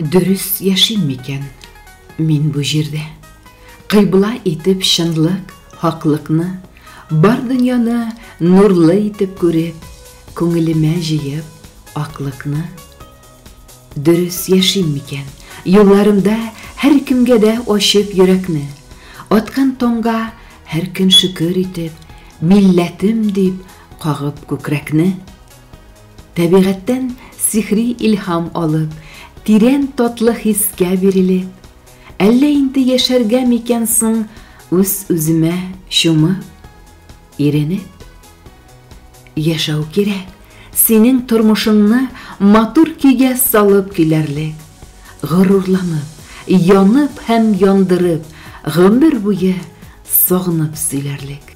Дөрес яшим микән мин бу җирдә? Кыйбла итеп шынлык, хаклыкны, бар дөньяны нурлы итеп күреп, күңелемә җыеп аклыкны. Дөрес яшим микән? Юлларымда һәр кемгә дә ачып йөрәкне, аткан таңга һәр көн шөкер итеп, милләтем дип кагып күкрәкне. Табигатьтән сихри илһам алып, тирән татлы хискә бирелеп, әллә инде яшәргә микән соң үз-үземә чумып, иренеп? Яшәү кирәк, синең тормышыңны матур көйгә салып көйләрлек, горурланып, янып һәм яндырып, гомер буе сагынып сөйләрлек.